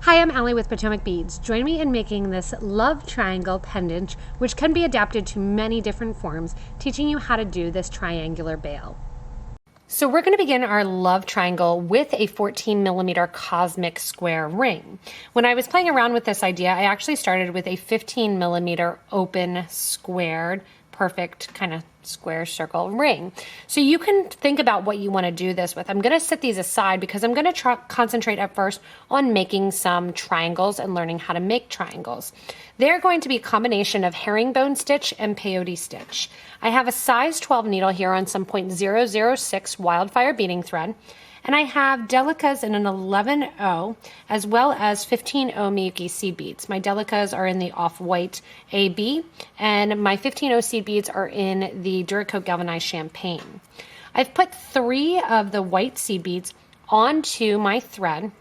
Hi, I'm Allie with Potomac Beads. Join me in making this love triangle pendant, which can be adapted to many different forms, teaching you how to do this triangular bail. So we're going to begin our love triangle with a 14mm cosmic square ring. When I was playing around with this idea, I actually started with a 15mm open squared, perfect kind of square circle ring. So you can think about what you want to do this with. I'm going to set these aside because I'm going to concentrate at first on making some triangles and learning how to make triangles. They're going to be a combination of herringbone stitch and peyote stitch. I have a size 12 needle here on some .006 wildfire beading thread. And I have Delicas in an 11.0 as well as 15.0 Miyuki Seed Beads. My Delicas are in the off-white AB and my 15.0 Seed Beads are in the Duracoat Galvanized Champagne. I've put 3 of the white seed beads onto my thread,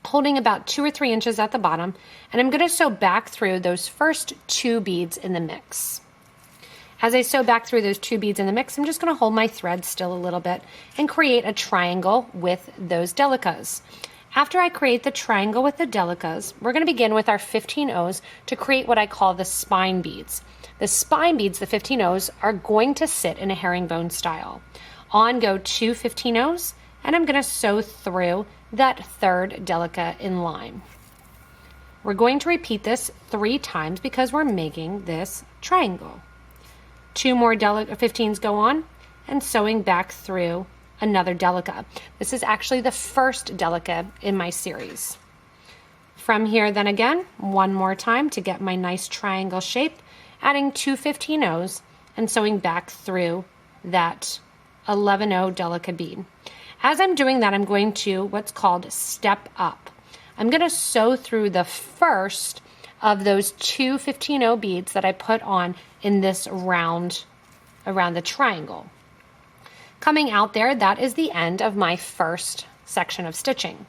holding about 2 or 3 inches at the bottom, and I'm going to sew back through those first 2 beads in the mix. As I sew back through those 2 beads in the mix, I'm just going to hold my thread still a little bit and create a triangle with those Delicas. After I create the triangle with the Delicas, we're going to begin with our 15.0s to create what I call the spine beads. The spine beads, the 15.0s, are going to sit in a herringbone style. On go 2 15.0s, and I'm going to sew through that third Delica in line. We're going to repeat this 3 times because we're making this triangle. 2 more 15s go on, and sewing back through another Delica. This is actually the first Delica in my series. From here then again, 1 more time to get my nice triangle shape, adding 2 15.0s and sewing back through that 11.0 Delica bead. As I'm doing that, I'm going to what's called step up. I'm going to sew through the first of those 2 15.0 beads that I put on in this round around the triangle. Coming out there, that is the end of my first section of stitching.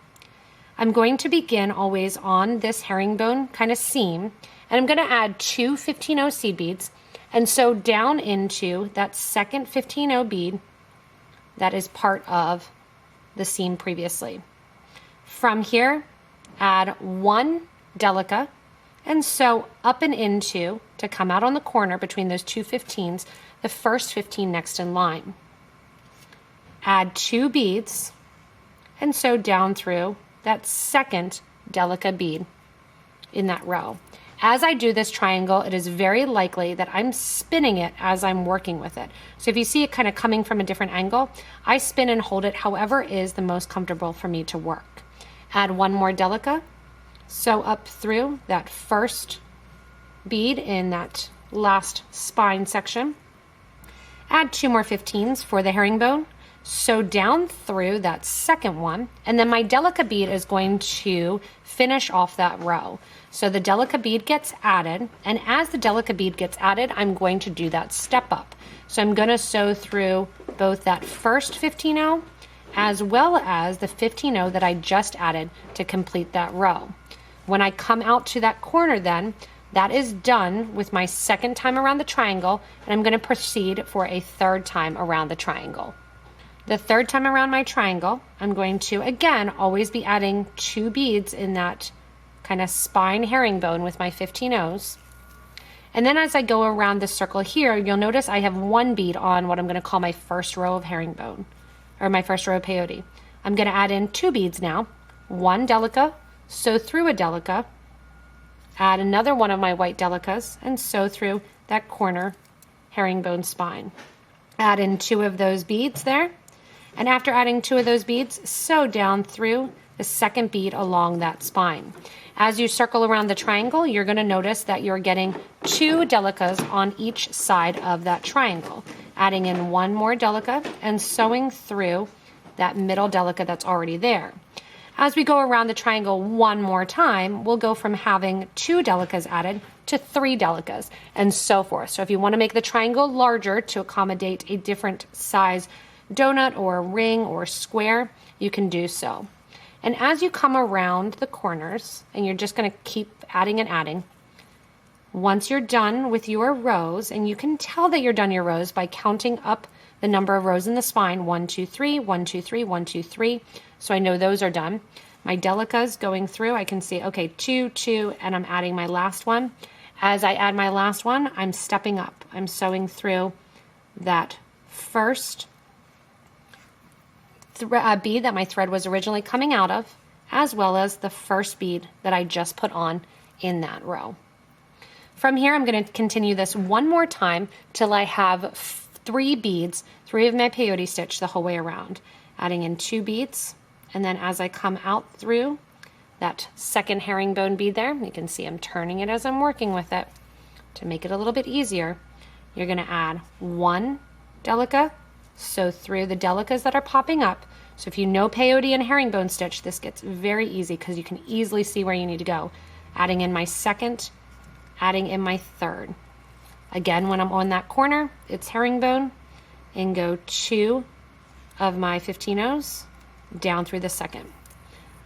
I'm going to begin always on this herringbone kind of seam, and I'm going to add 2 15.0 seed beads and sew down into that second 15.0 bead that is part of the seam previously. From here, add 1 Delica and sew up and into, to come out on the corner between those 2 15s, the first 15 next in line. Add 2 beads and sew down through that second Delica bead in that row. As I do this triangle, it is very likely that I'm spinning it as I'm working with it. So if you see it kind of coming from a different angle, I spin and hold it however is the most comfortable for me to work. Add 1 more Delica, sew up through that first bead in that last spine section. Add 2 more 15s for the herringbone, sew down through that second one, and then my Delica bead is going to finish off that row. So the Delica bead gets added, and as the Delica bead gets added, I'm going to do that step up. So I'm going to sew through both that first 15.0 as well as the 15.0 that I just added to complete that row. When I come out to that corner then, that is done with my second time around the triangle, and I'm going to proceed for a third time around the triangle. The third time around my triangle, I'm going to again always be adding 2 beads in that kind of spine herringbone with my 15.0s. And then as I go around the circle here, you'll notice I have 1 bead on what I'm going to call my first row of herringbone, or my first row of peyote. I'm going to add in 2 beads now, 1 Delica, sew through a Delica, add another one of my white Delicas, and sew through that corner herringbone spine. Add in 2 of those beads there, and after adding 2 of those beads, sew down through the second bead along that spine. As you circle around the triangle, you're going to notice that you're getting 2 Delicas on each side of that triangle. Adding in 1 more Delica and sewing through that middle Delica that's already there. As we go around the triangle 1 more time, we'll go from having 2 Delicas added to 3 Delicas and so forth. So if you want to make the triangle larger to accommodate a different size donut or ring or square, you can do so. And as you come around the corners, and you're just going to keep adding and adding, once you're done with your rows, and you can tell that you're done your rows by counting up the number of rows in the spine, 1, 2, 3, 1, 2, 3, 1, 2, 3. So I know those are done. my Delicas going through. I can see, okay, 2, 2, and I'm adding my last one. As I add my last one, I'm stepping up. I'm sewing through that first bead that my thread was originally coming out of, as well as the first bead that I just put on in that row. From here, I'm going to continue this one more time till I have 3 beads, 3 of my peyote stitch the whole way around, adding in 2 beads, and then as I come out through that second herringbone bead there, you can see I'm turning it as I'm working with it to make it a little bit easier. You're going to add 1 Delica, sew through the Delicas that are popping up. So if you know peyote and herringbone stitch, this gets very easy because you can easily see where you need to go. Adding in my second, adding in my third. Again, when I'm on that corner, it's herringbone, and go 2 of my 15-ohs down through the second.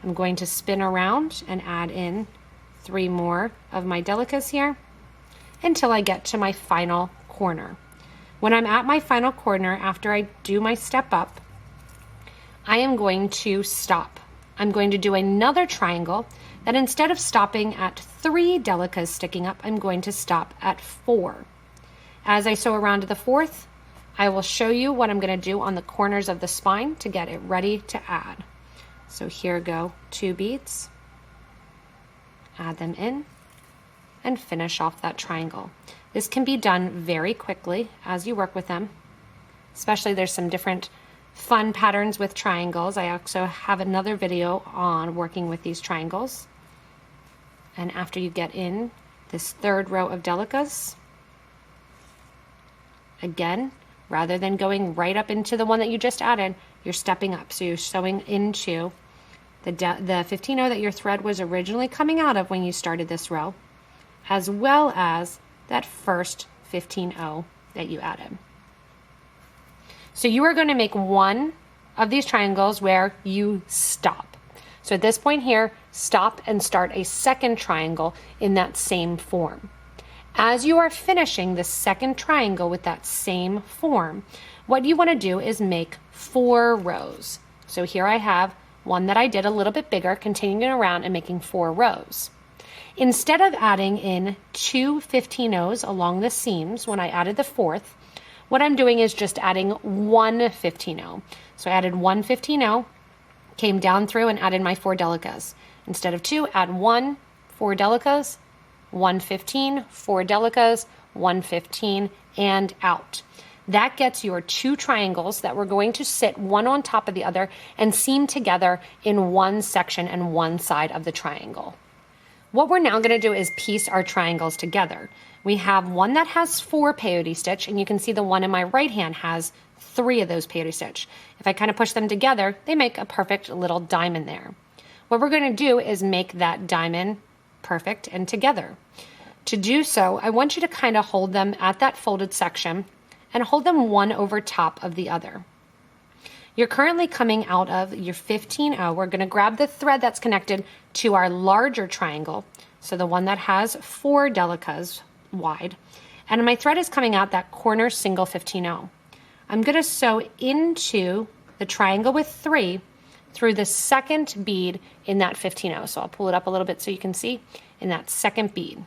I'm going to spin around and add in 3 more of my Delicas here until I get to my final corner. When I'm at my final corner, after I do my step up, I am going to stop. I'm going to do another triangle that instead of stopping at 3 Delicas sticking up, I'm going to stop at 4. As I sew around to the 4th, I will show you what I'm going to do on the corners of the spine to get it ready to add. So here go 2 beads, add them in, and finish off that triangle. This can be done very quickly as you work with them, especially there's some different fun patterns with triangles. I also have another video on working with these triangles. And after you get in this 3rd row of Delicas, again, rather than going right up into the one that you just added, you're stepping up. So you're sewing into the 15-oh that your thread was originally coming out of when you started this row, as well as that first 15-oh that you added. So you are going to make one of these triangles where you stop. So at this point here, stop and start a second triangle in that same form. As you are finishing the second triangle with that same form, what you want to do is make 4 rows. So here I have one that I did a little bit bigger, continuing around and making 4 rows. Instead of adding in 2 15-ohs along the seams when I added the 4th, what I'm doing is just adding 1 15-oh. So I added 1 15-oh, came down through and added my 4 Delicas. Instead of 2, add 1, 4 Delicas, 1 15, 4 Delicas, 1 15, and out. That gets your 2 triangles that we're going to sit one on top of the other and seam together in one section and one side of the triangle. What we're now going to do is piece our triangles together. We have one that has 4 peyote stitch, and you can see the one in my right hand has 3 of those peyote stitch. If I kind of push them together, they make a perfect little diamond there. What we're going to do is make that diamond perfect and together. To do so, I want you to kind of hold them at that folded section and hold them one over top of the other. You're currently coming out of your 15-oh. We're going to grab the thread that's connected to our larger triangle, so the one that has 4 Delicas wide, and my thread is coming out that corner single 15-oh. I'm going to sew into the triangle with 3 through the second bead in that 15-oh. So I'll pull it up a little bit so you can see in that second bead.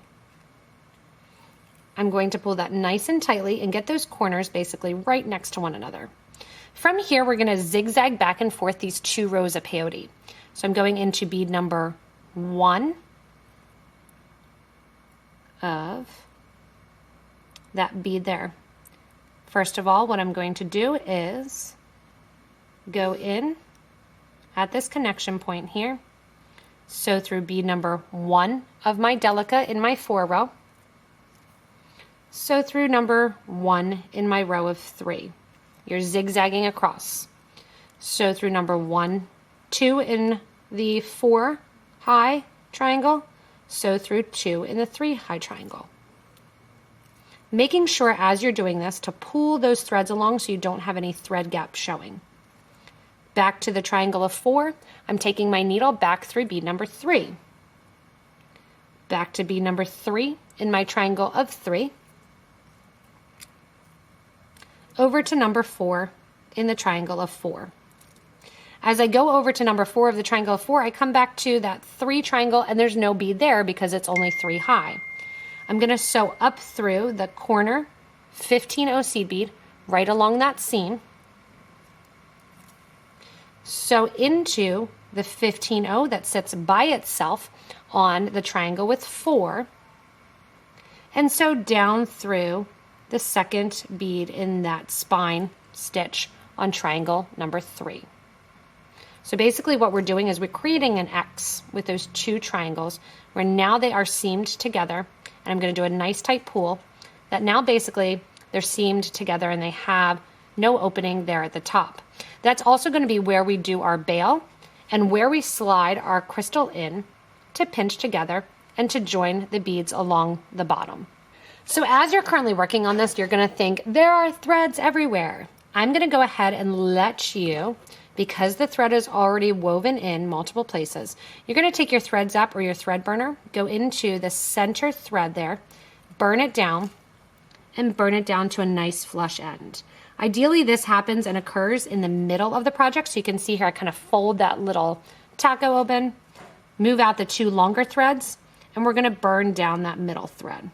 I'm going to pull that nice and tightly and get those corners basically right next to one another. From here, we're going to zigzag back and forth these 2 rows of peyote. So I'm going into bead number 1 of that bead there. First of all, what I'm going to do is go in at this connection point here, sew through bead number 1 of my Delica in my 4 row, sew through number 1 in my row of 3. You're zigzagging across. Sew through number 1, 2 in the 4 high triangle, sew through 2 in the 3 high triangle. Making sure as you're doing this to pull those threads along so you don't have any thread gaps showing. Back to the triangle of 4, I'm taking my needle back through bead number 3. Back to bead number 3 in my triangle of 3. Over to number 4 in the triangle of 4. As I go over to number 4 of the triangle of 4, I come back to that 3 triangle and there's no bead there because it's only 3 high. I'm going to sew up through the corner 15-0 seed bead right along that seam. Sew into the 15-0 that sits by itself on the triangle with 4, and sew down through the second bead in that spine stitch on triangle number 3. So basically what we're doing is we're creating an X with those 2 triangles where now they are seamed together, and I'm going to do a nice tight pull that now basically they're seamed together and they have no opening there at the top. That's also going to be where we do our bail and where we slide our crystal in to pinch together and to join the beads along the bottom. So as you're currently working on this, you're going to think there are threads everywhere. I'm going to go ahead and let you, because the thread is already woven in multiple places, you're going to take your thread zap or your thread burner, go into the center thread there, burn it down, and burn it down to a nice flush end. Ideally, this happens and occurs in the middle of the project. So you can see here, I kind of fold that little taco open, move out the 2 longer threads, and we're going to burn down that middle thread.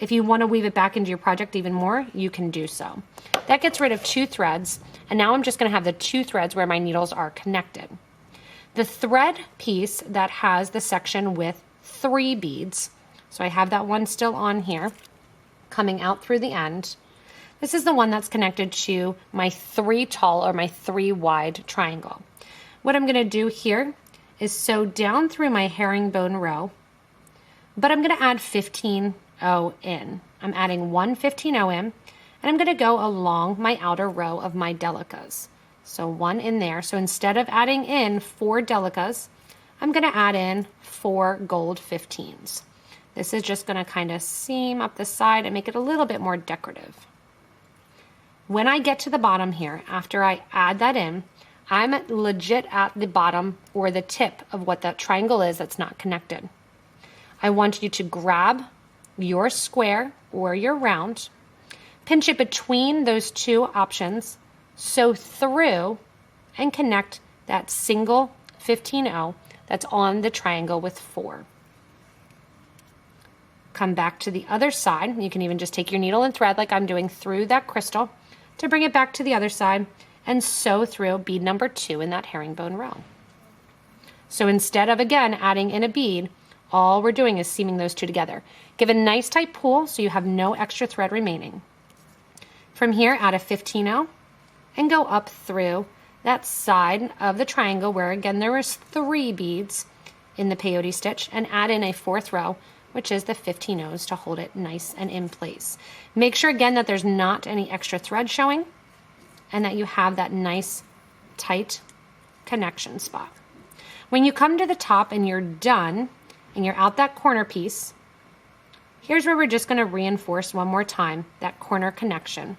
If you want to weave it back into your project even more, you can do so. That gets rid of 2 threads, and now I'm just going to have the 2 threads where my needles are connected. The thread piece that has the section with 3 beads, so I have that one still on here, coming out through the end. This is the one that's connected to my 3 tall or my 3 wide triangle. What I'm going to do here is sew down through my herringbone row, but I'm going to add 15-0 in. I'm adding 1 15-0 in, and I'm going to go along my outer row of my Delicas. So 1 in there. So instead of adding in 4 Delicas, I'm going to add in 4 gold 15s. This is just going to kind of seam up the side and make it a little bit more decorative. When I get to the bottom here, after I add that in, I'm legit at the bottom or the tip of what that triangle is that's not connected. I want you to grab your square or your round, pinch it between those 2 options, sew through, and connect that single 15-0 that's on the triangle with 4. Come back to the other side. You can even just take your needle and thread like I'm doing through that crystal to bring it back to the other side and sew through bead number 2 in that herringbone row. So instead of, again, adding in a bead, all we're doing is seaming those 2 together. Give a nice tight pull so you have no extra thread remaining. From here, add a 15-0 and go up through that side of the triangle where, again, there was 3 beads in the peyote stitch, and add in a 4th row, which is the 15-0s to hold it nice and in place. Make sure, again, that there's not any extra thread showing and that you have that nice tight connection spot. When you come to the top and you're done and you're out that corner piece, here's where we're just going to reinforce one more time that corner connection.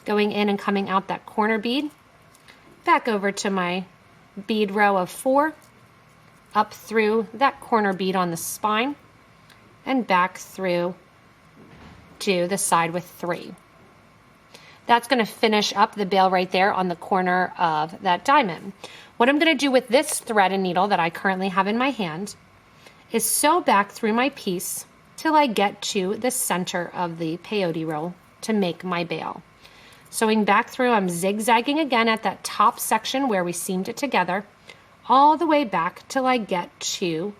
Going in and coming out that corner bead, back over to my bead row of 4, up through that corner bead on the spine, and back through to the side with 3. That's going to finish up the bail right there on the corner of that diamond. What I'm going to do with this thread and needle that I currently have in my hand is sew back through my piece till I get to the center of the peyote roll to make my bail. Sewing back through, I'm zigzagging again at that top section where we seamed it together, all the way back till I get to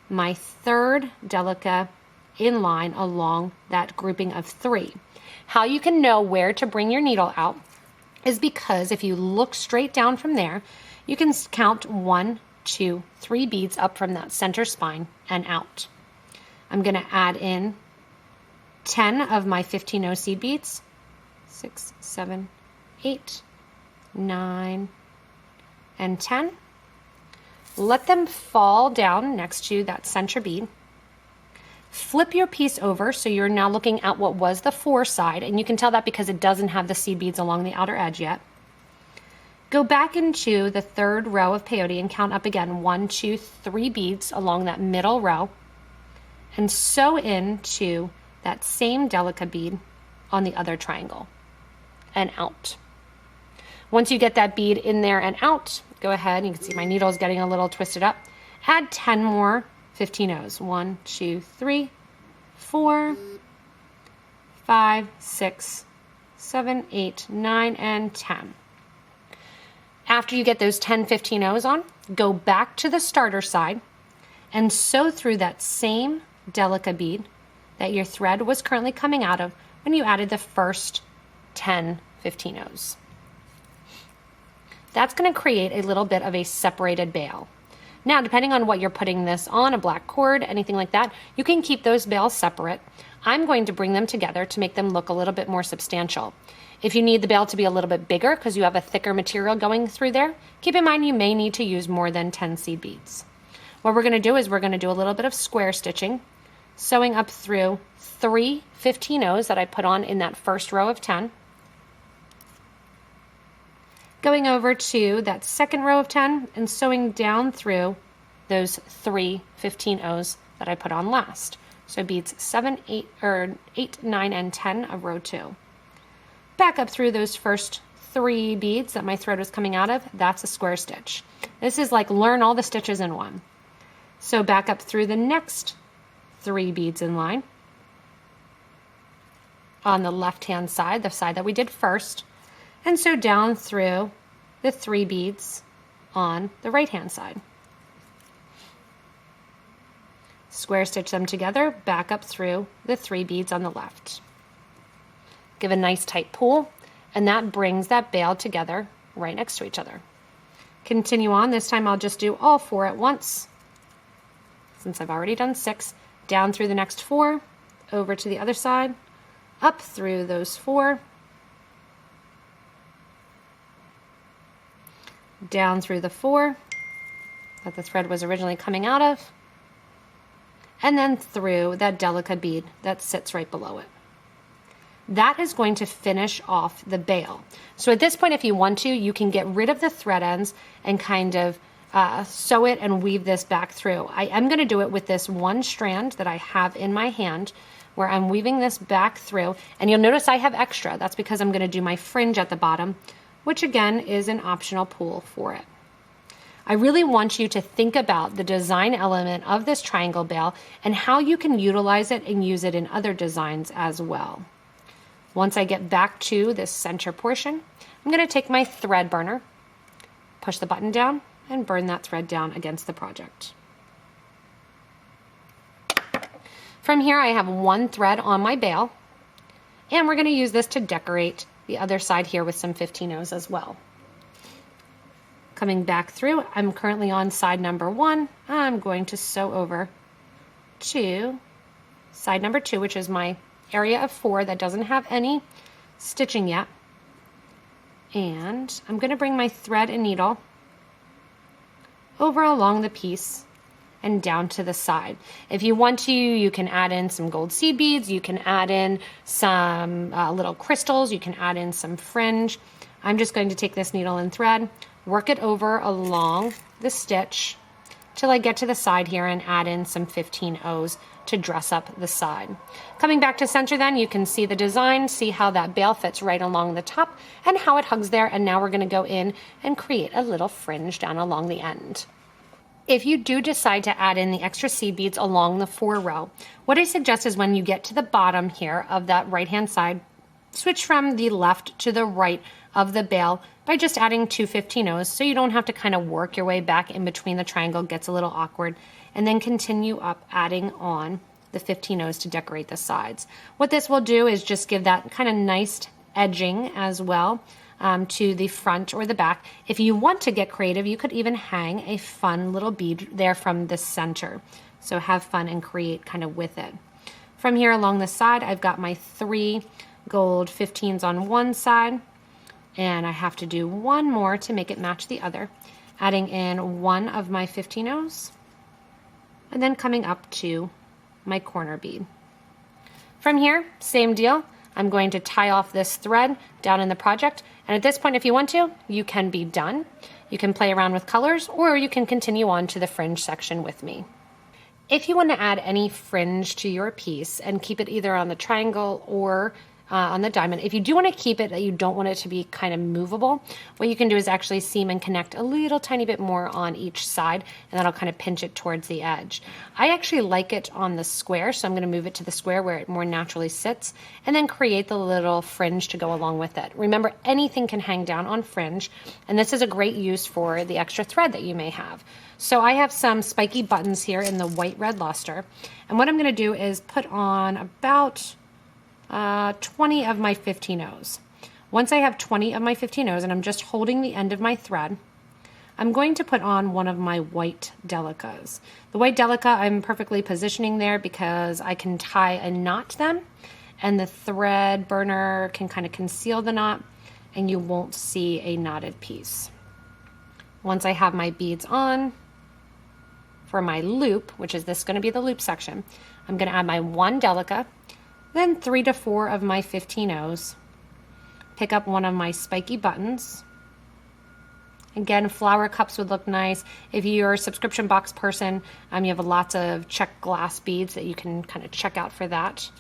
my 3rd Delica in line along that grouping of 3. How you can know where to bring your needle out is because if you look straight down from there, you can count 1, 2, 3 beads up from that center spine and out. I'm going to add in 10 of my 15-0 seed beads, 6, 7, 8, 9, and 10. Let them fall down next to that center bead. Flip your piece over so you're now looking at what was the 4 side, and you can tell that because it doesn't have the seed beads along the outer edge yet. Go back into the 3rd row of peyote and count up again 1, 2, 3 beads along that middle row and sew into that same Delica bead on the other triangle and out. Once you get that bead in there and out, go ahead, you can see my needle is getting a little twisted up. Add 10 more 15-0s. 1, 2, 3, 4, 5, 6, 7, 8, 9, and 10. After you get those 10 15-0s on, go back to the starter side and sew through that same Delica bead that your thread was currently coming out of when you added the first 10 15-0s. That's going to create a little bit of a separated bail. Now, depending on what you're putting this on, a black cord, anything like that, you can keep those bails separate. I'm going to bring them together to make them look a little bit more substantial. If you need the bail to be a little bit bigger because you have a thicker material going through there, keep in mind you may need to use more than 10 seed beads. What we're going to do is we're going to do a little bit of square stitching, sewing up through 3 15-0s that I put on in that first row of 10, going over to that second row of 10 and sewing down through those 3 15-0s that I put on last. So beads 7, 8, 9, and 10 of row 2. Back up through those first 3 beads that my thread was coming out of. That's a square stitch. This is like learn all the stitches in one. So back up through the next 3 beads in line on the left-hand side, the side that we did first, and sew down through the 3 beads on the right-hand side. Square stitch them together, back up through the 3 beads on the left. Give a nice tight pull, and that brings that bail together right next to each other. Continue on. This time I'll just do all 4 at once, since I've already done 6. Down through the next 4, over to the other side, up through those 4, down through the 4 that the thread was originally coming out of, and then through that Delica bead that sits right below it. That is going to finish off the bail. So at this point, if you want to, you can get rid of the thread ends and kind of sew it and weave this back through. I am going to do it with this one strand that I have in my hand where I'm weaving this back through, and you'll notice I have extra. That's because I'm going to do my fringe at the bottom, which again is an optional pull for it. I really want you to think about the design element of this triangle bail and how you can utilize it and use it in other designs as well. Once I get back to this center portion, I'm going to take my thread burner, push the button down, and burn that thread down against the project. From here, I have 1 thread on my bail, and we're going to use this to decorate the other side here with some 15-0s as well. Coming back through, I'm currently on side number 1. I'm going to sew over to side number 2, which is my area of 4 that doesn't have any stitching yet. And I'm going to bring my thread and needle over along the piece and down to the side. If you want to, you can add in some gold seed beads, you can add in some little crystals, you can add in some fringe. I'm just going to take this needle and thread, work it over along the stitch till I get to the side here and add in some 15-0s to dress up the side. Coming back to center then, you can see the design, see how that bail fits right along the top and how it hugs there, and now we're going to go in and create a little fringe down along the end. If you do decide to add in the extra seed beads along the 4 row, what I suggest is when you get to the bottom here of that right-hand side, switch from the left to the right of the bail by just adding 2 15-0s so you don't have to kind of work your way back in between the triangle, gets a little awkward, and then continue up adding on the 15-0s to decorate the sides. What this will do is just give that kind of nice edging as well to the front or the back. If you want to get creative, you could even hang a fun little bead there from the center. So have fun and create kind of with it. From here along the side, I've got my 3 gold 15s on one side, and I have to do 1 more to make it match the other, adding in 1 of my 15-0s, and then coming up to my corner bead. From here, same deal. I'm going to tie off this thread down in the project, and at this point, if you want to, you can be done. You can play around with colors, or you can continue on to the fringe section with me. If you want to add any fringe to your piece and keep it either on the triangle or on the diamond. If you do want to keep it, you don't want it to be kind of movable, what you can do is actually seam and connect a little tiny bit more on each side, and that'll kind of pinch it towards the edge. I actually like it on the square, so I'm going to move it to the square where it more naturally sits, and then create the little fringe to go along with it. Remember, anything can hang down on fringe, and this is a great use for the extra thread that you may have. So I have some spiky buttons here in the white red luster, and what I'm going to do is put on about 20 of my 15-0s. Once I have 20 of my 15-0s and I'm just holding the end of my thread, I'm going to put on one of my white Delicas. The white Delica I'm perfectly positioning there because I can tie and knot them, and the thread burner can kind of conceal the knot and you won't see a knotted piece. Once I have my beads on, for my loop, which is this going to be the loop section, I'm going to add my one Delica, then 3 to 4 of my 15-0s, pick up one of my spiky buttons. Again, flower cups would look nice. If you're a subscription box person, you have lots of check glass beads that you can kind of check out for that.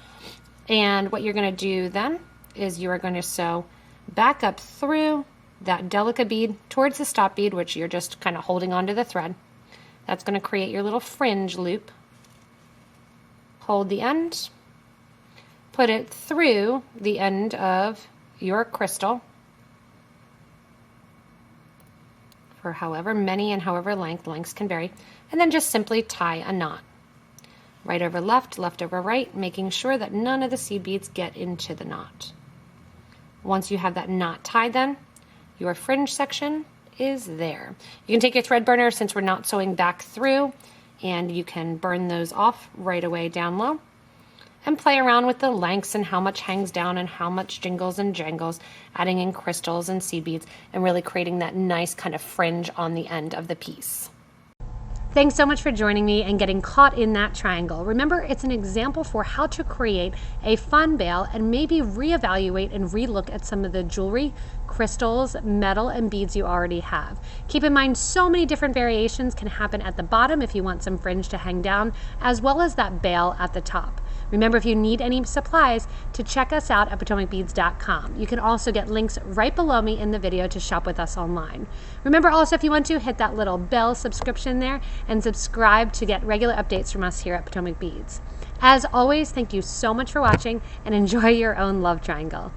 And what you're going to do then is you are going to sew back up through that Delica bead towards the stop bead, which you're just kind of holding onto the thread. That's going to create your little fringe loop. Hold the end, put it through the end of your crystal for however many and however lengths can vary, and then just simply tie a knot. Right over left, left over right, making sure that none of the seed beads get into the knot. Once you have that knot tied, then your fringe section is there. You can take your thread burner, since we're not sewing back through, and you can burn those off right away down low and play around with the lengths and how much hangs down and how much jingles and jangles, adding in crystals and seed beads and really creating that nice kind of fringe on the end of the piece. Thanks so much for joining me and getting caught in that triangle. Remember, it's an example for how to create a fun bail and maybe reevaluate and relook at some of the jewelry, crystals, metal, and beads you already have. Keep in mind, so many different variations can happen at the bottom if you want some fringe to hang down, as well as that bail at the top. Remember, if you need any supplies, to check us out at PotomacBeads.com. You can also get links right below me in the video to shop with us online. Remember also, if you want to, hit that little bell subscription there and subscribe to get regular updates from us here at Potomac Beads. As always, thank you so much for watching and enjoy your own love triangle.